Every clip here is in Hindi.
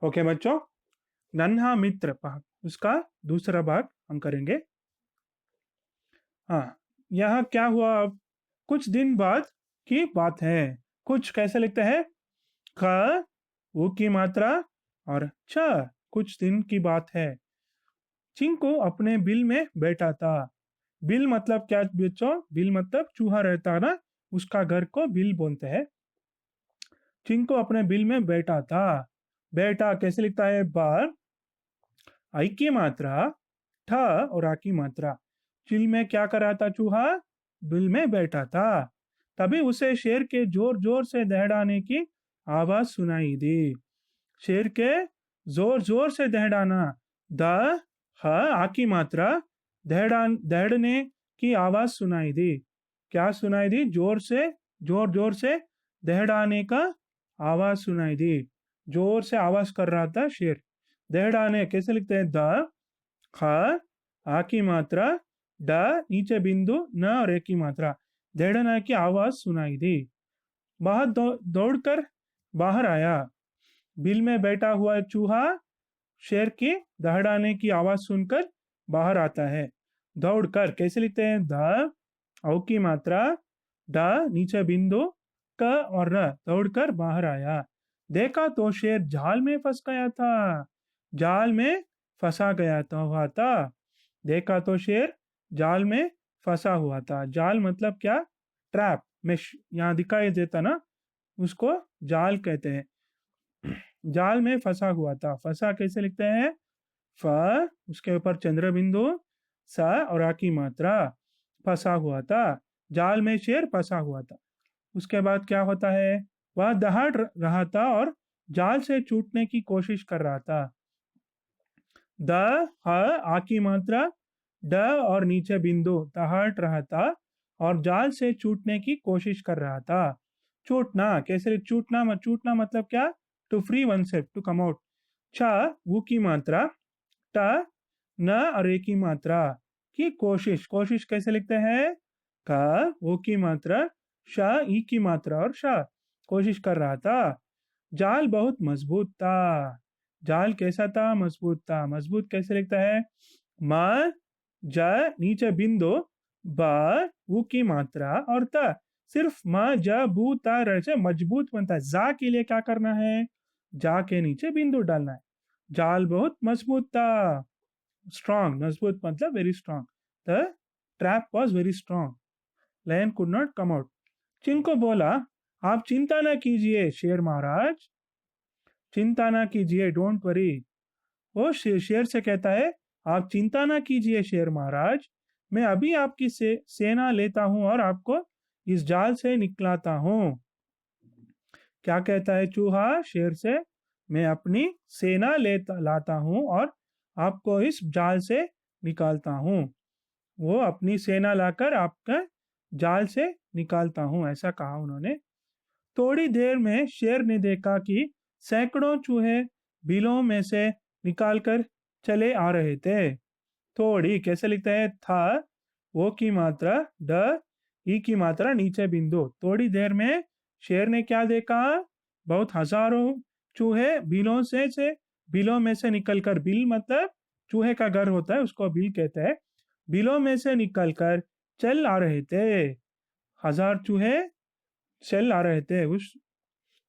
ओके बच्चों, नन्हा मित्र भाग उसका दूसरा भाग हम करेंगे। हाँ, यहाँ क्या हुआ अब? कुछ दिन बाद की बात है। कुछ कैसे लिखते हैं? ख वो की मात्रा और छ। कुछ दिन की बात है। चिंकू अपने बिल में बैठा था। बिल मतलब क्या बच्चों? बिल मतलब चूहा रहता ना, उसका घर को बिल बोलते हैं। चिंकू अपने बिल में बैठा था। बैठा कैसे लिखता है? बार आई की मात्रा ठ और आ की मात्रा। चिल में क्या कर रहा था चूहा? बिल में बैठा था। तभी उसे शेर के जोर जोर से दहड़ाने की आवाज सुनाई दी। शेर के जोर जोर से दहड़ाना। द ह आ की मात्रा दहड़ने की आवाज सुनाई दी। क्या सुनाई दी? जोर जोर से दहड़ाने का आवाज सुनाई दी। जोर से आवाज कर रहा था शेर। दहड़ाने कैसे लिखते हैं? द ख आ की मात्रा ड नीचे बिंदु न और ए की मात्रा। दहड़ने की आवाज सुनाई दी। बाहर दौड़कर बाहर आया। बिल में बैठा हुआ चूहा शेर की दहड़ाने की आवाज सुनकर बाहर आता है। दौड़कर कैसे लिखते हैं? द औ की मात्रा ड नीचे बिंदु क और र। दौड़कर बाहर आया। देखा तो शेर जाल में फंस गया था। जाल में फंसा गया था हुआ था। देखा तो शेर जाल में फंसा हुआ था। जाल मतलब क्या? ट्रैप में यहाँ दिखाई देता ना, उसको जाल कहते हैं। जाल में फंसा हुआ था। फंसा कैसे लिखते हैं? फ उसके ऊपर चंद्र बिंदु स और आ की मात्रा। फंसा हुआ था। जाल में शेर फंसा हुआ था। उसके बाद क्या होता है? वह दहाड़ रहा था और जाल से छूटने की कोशिश कर रहा था। द ह आ की मात्रा ड और नीचे बिंदु दहाड़ रहा था और जाल से छूटने की कोशिश कर रहा था। छूटना कैसे? छूटना मतलब क्या? To free oneself, to come out. छ वो की मात्रा ट न और ए की मात्रा की कोशिश। कोशिश कैसे लिखते हैं? क वो की मात्रा श ई की मात्रा और श। कोशिश कर रहा था। जाल बहुत मजबूत था। जाल कैसा था? मजबूत था। मजबूत कैसे लिखता है? म ज नीचे बिंदु ब ऊ की मात्रा और त। सिर्फ म ज बू ता र से मजबूत बनता है। जा के लिए क्या करना है? जा के नीचे बिंदु डालना है। जाल बहुत मजबूत था। स्ट्रॉन्ग, मजबूत मतलब very strong. The trap was very strong. Lion could not come out. Chinko बोला, आप चिंता न कीजिए शेर महाराज। चिंता ना कीजिए, डोंट वरी। वो शेर से कहता है, आप चिंता ना कीजिए शेर महाराज। मैं अभी आपकी सेना लेता हूं और आपको इस जाल से निकलाता हूं। क्या कहता है चूहा शेर से? मैं अपनी सेना लाता हूं और आपको इस जाल से निकालता हूं। वो अपनी सेना लाकर आपका जाल से निकालता हूं, ऐसा कहा उन्होंने। थोड़ी देर में शेर ने देखा कि सैकड़ों चूहे बिलों में से निकालकर चले आ रहे थे। थोड़ी कैसे लिखते हैं? था वो की मात्रा ड ई की मात्रा नीचे बिंदु। थोड़ी देर में शेर ने क्या देखा? बहुत हजारों चूहे बिलों में से निकलकर। बिल मतलब चूहे का घर होता है, उसको बिल कहते हैं। बिलों में से निकलकर चल आ रहे थे। हजार चूहे चल आ रहे थे। उस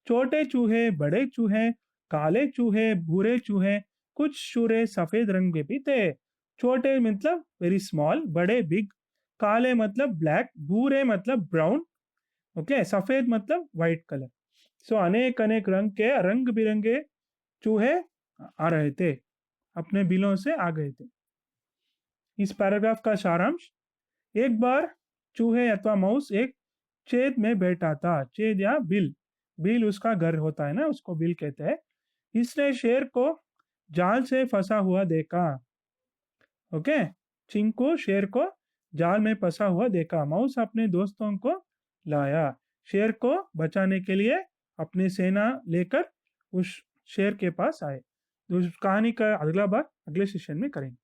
छोटे चूहे, बड़े चूहे, काले चूहे, भूरे चूहे, कुछ चूहे सफेद रंग के भी थे। छोटे मतलब वेरी स्मॉल, बड़े बिग, काले मतलब ब्लैक, भूरे मतलब ब्राउन, ओके, सफेद मतलब व्हाइट कलर। सो अनेक अनेक रंग के रंग बिरंगे चूहे आ रहे थे, अपने बिलों से आ गए थे। इस पैराग्राफ का सारांश: एक बार चूहे अथवा माउस एक छेद में बैठा था। छेद या बिल, बिल उसका घर होता है ना, उसको बिल कहते हैं। इसने शेर को जाल से फंसा हुआ देखा। ओके, चिंकू शेर को जाल में फंसा हुआ देखा। माउस अपने दोस्तों को लाया। शेर को बचाने के लिए अपनी सेना लेकर उस शेर के पास आए। तो उस कहानी का अगला भाग अगले सेशन में करेंगे।